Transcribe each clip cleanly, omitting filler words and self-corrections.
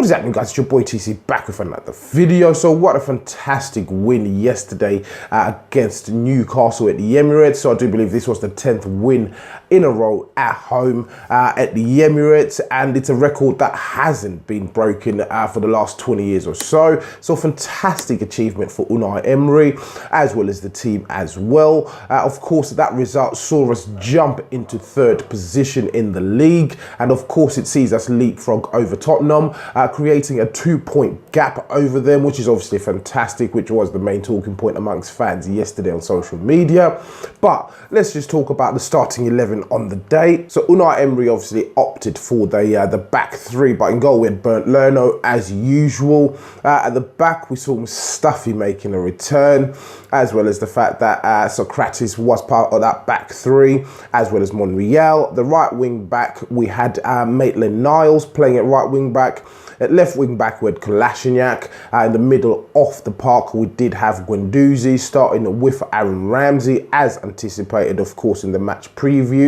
What is happening, guys? It's your boy TC back with another video. So what a fantastic win yesterday against Newcastle at the Emirates. So I do believe this was the 10th win in a row at home at the Emirates, and it's a record that hasn't been broken for the last 20 years or so. So fantastic achievement for Unai Emery as well as the team as well. Of course, that result saw us jump into third position in the league, and of course it sees us leapfrog over Tottenham, creating a 2-point gap over them, which is obviously fantastic, which was the main talking point amongst fans yesterday on social media. But let's just talk about the starting 11 on the day. So Unai Emery obviously opted for the back three, but in goal we had Bernd Leno as usual. At the back we saw Mustafi making a return, as well as the fact that Socrates was part of that back three, as well as Monreal. The right wing back we had Maitland-Niles playing at right wing back. At left wing back we had Kolasinac. In the middle of the park we did have Guendouzi, starting with Aaron Ramsey as anticipated, of course, in the match preview.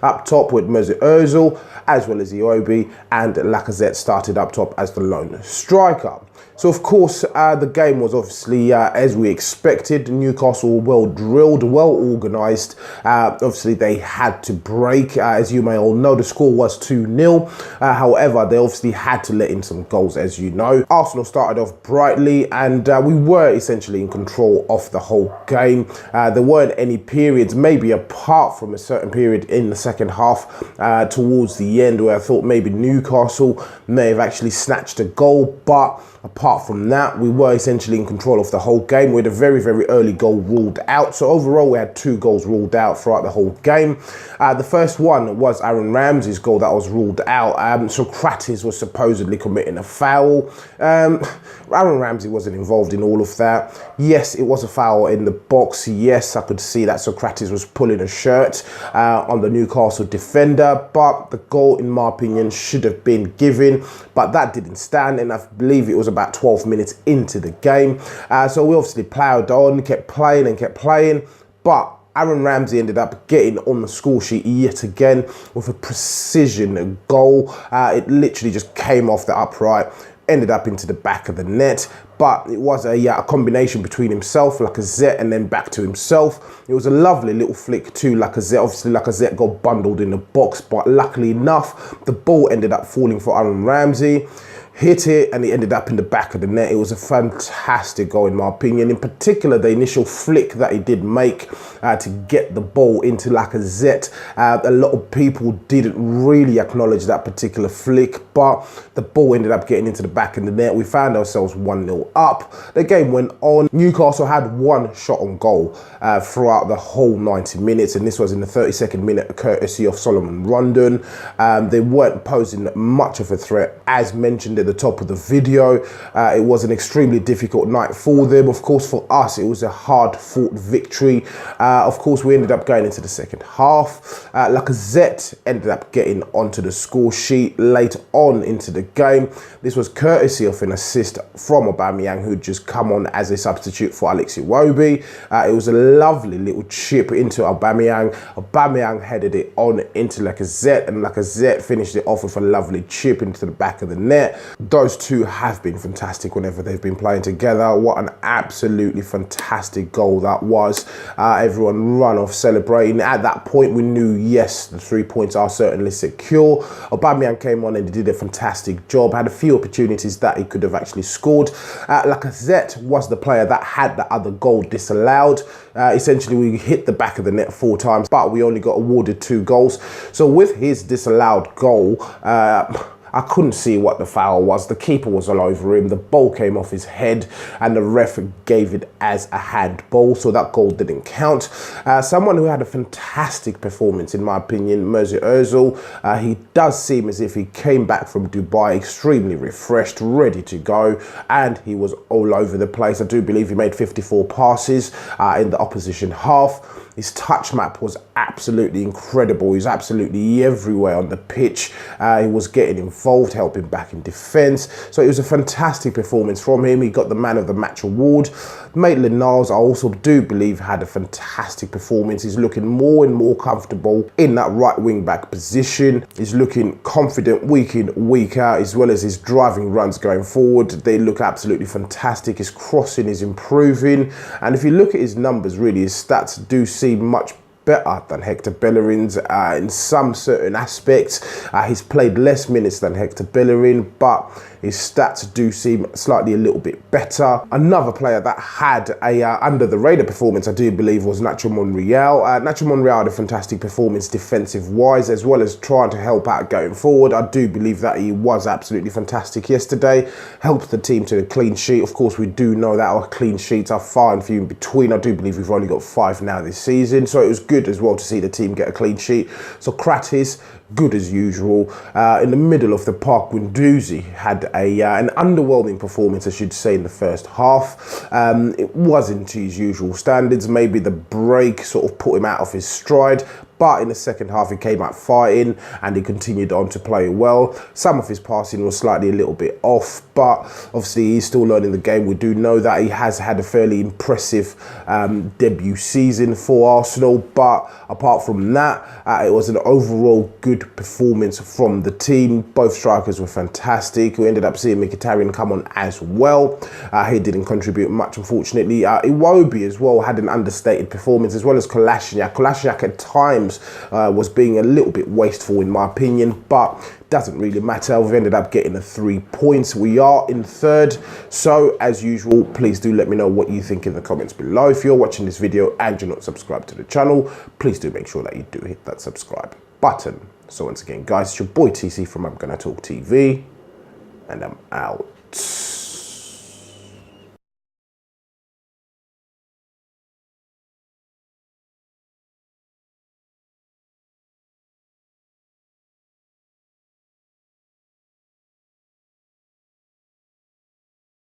Up top with Mesut Ozil as well as Iwobi, and Lacazette started up top as the lone striker. So of course the game was obviously as we expected. Newcastle well drilled, well organised. Obviously they had to break, as you may all know. The score was 2-0. However, they obviously had to let in some goals, as you know. Arsenal started off brightly, and we were essentially in control of the whole game. There weren't any periods, maybe apart from a certain period in the second half towards the end, where I thought maybe Newcastle may have actually snatched a goal, but apart from that, we were essentially in control of the whole game. We had a very, very early goal ruled out. So overall, we had 2 goals ruled out throughout the whole game. The first one was Aaron Ramsey's goal that was ruled out. Socrates was supposedly committing a foul. Aaron Ramsey wasn't involved in all of that. Yes, it was a foul in the box. Yes, I could see that Socrates was pulling a shirt on the Newcastle defender, but the goal, in my opinion, should have been given, but that didn't stand, and I believe it was about 12 minutes into the game. So we obviously ploughed on, kept playing, but Aaron Ramsey ended up getting on the score sheet yet again with a precision goal. It literally just came off the upright, ended up into the back of the net. But it was a combination between himself, Lacazette, and then back to himself. It was a lovely little flick to Lacazette. Obviously, Lacazette got bundled in the box, but luckily enough, the ball ended up falling for Aaron Ramsey. Hit it, and it ended up in the back of the net. It was a fantastic goal, in my opinion. In particular, the initial flick that he did make to get the ball into Lacazette. A lot of people didn't really acknowledge that particular flick, but the ball ended up getting into the back of the net. We found ourselves 1-0 up. The game went on. Newcastle had 1 shot on goal throughout the whole 90 minutes, and this was in the 32nd minute, courtesy of Solomon Rondon. They weren't posing much of a threat, as mentioned at the top of the video. It was an extremely difficult night for them. Of course, for us, it was a hard-fought victory. Of course, we ended up going into the second half. Lacazette ended up getting onto the score sheet late on into the game. This was courtesy of an assist from Aubameyang, who'd just come on as a substitute for Alex Iwobi. It was a lovely little chip into Aubameyang. Aubameyang headed it on into Lacazette, and Lacazette finished it off with a lovely chip into the back of the net. Those two have been fantastic whenever they've been playing together. What an absolutely fantastic goal that was. Everyone run off celebrating. At that point, we knew, yes, the 3 points are certainly secure. Aubameyang came on and he did a fantastic job. Had a few opportunities that he could have actually scored. Lacazette was the player that had the other goal disallowed. Essentially, we hit the back of the net 4 times, but we only got awarded 2 goals. So with his disallowed goal, I couldn't see what the foul was. The keeper was all over him. The ball came off his head, and the ref gave it as a handball, so that goal didn't count. Someone who had a fantastic performance, in my opinion, Mesut Ozil. He does seem as if he came back from Dubai extremely refreshed, ready to go, and he was all over the place. I do believe he made 54 passes in the opposition half. His touch map was absolutely incredible. He was absolutely everywhere on the pitch. He was getting involved, helping back in defence. So it was a fantastic performance from him. He got the Man of the Match award. Maitland-Niles, I also do believe, had a fantastic performance. He's looking more and more comfortable in that right wing back position. He's looking confident week in, week out, as well as his driving runs going forward. They look absolutely fantastic. His crossing is improving. And if you look at his numbers, really, his stats do seem much better than Hector Bellerin's in some certain aspects. He's played less minutes than Hector Bellerin, but his stats do seem slightly a little bit better. Another player that had a under the radar performance, I do believe, was Nacho Monreal. Nacho Monreal had a fantastic performance defensive wise, as well as trying to help out going forward. I do believe that he was absolutely fantastic yesterday. Helped the team to a clean sheet. Of course, we do know that our clean sheets are far and few in between. I do believe we've only got 5 now this season, so it was good as well to see the team get a clean sheet. So Kratis, good as usual. In the middle of the park, Guendouzi had an underwhelming performance, I should say, in the first half. It wasn't to his usual standards. Maybe the break sort of put him out of his stride. But in the second half, he came out fighting and he continued on to play well. Some of his passing was slightly a little bit off, but obviously he's still learning the game. We do know that he has had a fairly impressive debut season for Arsenal. But apart from that, it was an overall good performance from the team. Both strikers were fantastic. We ended up seeing Mkhitaryan come on as well. He didn't contribute much, unfortunately. Iwobi as well had an understated performance, as well as Kolasinac. Kolasinac at times was being a little bit wasteful in my opinion, but doesn't really matter. We've ended up getting the 3 points. We are in third. So as usual, please do let me know what you think in the comments below. If you're watching this video and you're not subscribed to the channel, please do make sure that you do hit that subscribe button. So once again, guys, it's your boy TC from I'm Gonna Talk TV, and I'm out.